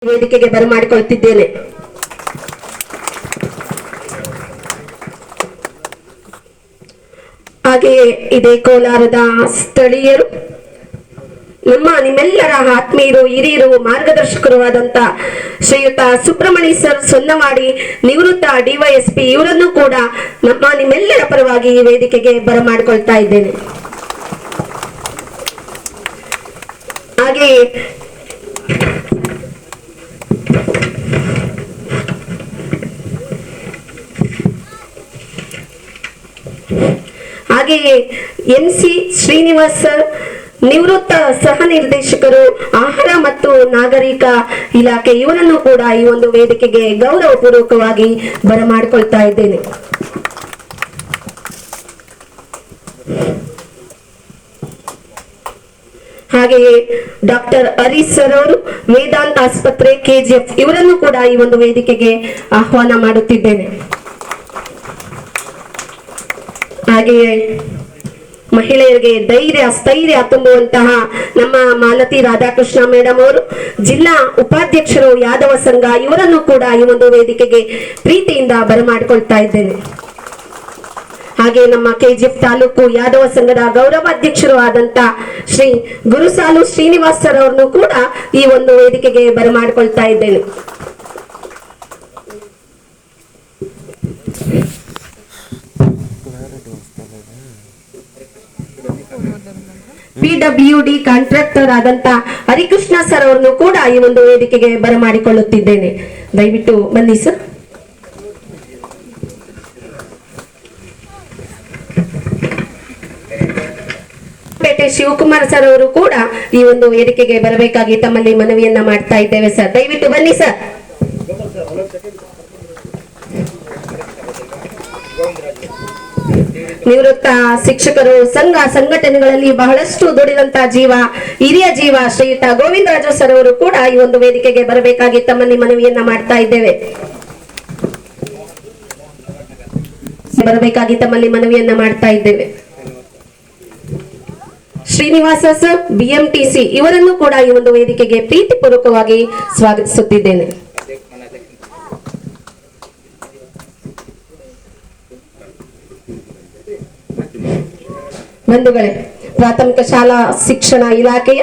ವೇದಿಕೆಗೆ ಬರಮಾಡಿಕೊಳ್ಳುತ್ತಿದ್ದೇನೆ. ಹಾಗೆಯೇ ಇದೇ ಕೋಲಾರದ ಸ್ಥಳೀಯರು ನಿಮ್ಮೆಲ್ಲರ ಆತ್ಮೀಯರು, ಹಿರಿಯರು, ಮಾರ್ಗದರ್ಶಕರು ಆದಂತ ಶ್ರೀಯುತ ಸುಬ್ರಹ್ಮಣಿ ಸರ್ ಸೊನ್ನವಾಡಿ ನಿವೃತ್ತ ಡಿವೈಎಸ್ಪಿ ಇವರನ್ನು ಕೂಡ ನಿಮ್ಮೆಲ್ಲರ ಪರವಾಗಿ ಈ ವೇದಿಕೆಗೆ ಬರಮಾಡಿಕೊಳ್ತಾ ಇದ್ದೇನೆ. ಹಾಗೆಯೇ MC ಶ್ರೀನಿವಾಸ್ ಸರ್ ನಿವೃತ್ತ ಸಹ ನಿರ್ದೇಶಕರು ಆಹಾರ ಮತ್ತು ನಾಗರಿಕ ಇಲಾಖೆ ಇವರನ್ನು ಕೂಡ ಈ ಒಂದು ವೇದಿಕೆಗೆ ಗೌರವಪೂರ್ವಕವಾಗಿ ಬರಮಾಡಿಕೊಳ್ತಾ ಇದ್ದೇನೆ. ಹಾಗೆಯೇ ಡಾಕ್ಟರ್ ಹರೀಶ್ ಸರ್ ಅವರು ವೇದಾಂತ ಆಸ್ಪತ್ರೆ KGF ಇವರನ್ನು ಕೂಡ ಈ ಒಂದು ವೇದಿಕೆಗೆ ಆಹ್ವಾನ ಮಾಡುತ್ತಿದ್ದೇನೆ. ಹಾಗೆಯೇ ಮಹಿಳೆಯರಿಗೆ ಧೈರ್ಯ ಸ್ಥೈರ್ಯ ತುಂಬುವಂತಹ ನಮ್ಮ ಮಾಲತಿ ರಾಧಾಕೃಷ್ಣ ಮೇಡಮ್ ಅವರು ಜಿಲ್ಲಾ ಉಪಾಧ್ಯಕ್ಷರು ಯಾದವ ಸಂಘ ಇವರನ್ನು ಕೂಡ ಈ ಒಂದು ವೇದಿಕೆಗೆ ಪ್ರೀತಿಯಿಂದ ಬರಮಾಡಿಕೊಳ್ತಾ ಇದ್ದೇನೆ. ಹಾಗೆ ನಮ್ಮ KGF ತಾಲೂಕು ಯಾದವ ಸಂಘದ ಗೌರವಾಧ್ಯಕ್ಷರು ಆದಂತ ಶ್ರೀ ಗುರುಸಾಲು ಶ್ರೀನಿವಾಸ್ ಸರ್ ಅವರನ್ನು ಕೂಡ ಈ ಒಂದು ವೇದಿಕೆಗೆ ಬರಮಾಡಿಕೊಳ್ತಾ ಇದ್ದೇನೆ. PWD ಕಾಂಟ್ರಾಕ್ಟರ್ ಆದಂತ ಹರಿಕೃಷ್ಣ ಸರ್ ಅವರನ್ನು ಕೂಡ ಈ ಒಂದು ವೇದಿಕೆಗೆ ಬರಮಾಡಿಕೊಳ್ಳುತ್ತಿದ್ದೇನೆ. ದಯವಿಟ್ಟು ಬನ್ನಿ ಸರ್. ಪೇಟೆ ಶಿವಕುಮಾರ್ ಸರ್ ಅವರು ಕೂಡ ಈ ಒಂದು ವೇದಿಕೆಗೆ ಬರಬೇಕಾಗಿ ತಮ್ಮಲ್ಲಿ ಮನವಿಯನ್ನ ಮಾಡ್ತಾ ಇದ್ದೇವೆ ಸರ್. ದಯವಿಟ್ಟು ಬನ್ನಿ ಸರ್. ನಿವೃತ್ತ ಶಿಕ್ಷಕರು ಸಂಘ ಸಂಘಟನೆಗಳಲ್ಲಿ ಬಹಳಷ್ಟು ದುಡಿದಂತ ಜೀವ, ಹಿರಿಯ ಜೀವ ಶ್ರೀಯುತ ಗೋವಿಂದರಾಜು ಸರ್ ಅವರು ಕೂಡ ಈ ಒಂದು ವೇದಿಕೆಗೆ ಬರಬೇಕಾಗಿ ತಮ್ಮಲ್ಲಿ ಮನವಿಯನ್ನ ಮಾಡ್ತಾ ಇದ್ದೇವೆ. ಶ್ರೀನಿವಾಸ ಸರ್ BMTC ಇವರನ್ನು ಕೂಡ ಈ ಒಂದು ವೇದಿಕೆಗೆ ಪ್ರೀತಿಪೂರ್ವಕವಾಗಿ ಸ್ವಾಗತಿಸುತ್ತಿದ್ದೇನೆ. ಬಂಧುಗಳೇ, ಪ್ರಾಥಮಿಕ ಶಾಲಾ ಶಿಕ್ಷಣ ಇಲಾಖೆಯ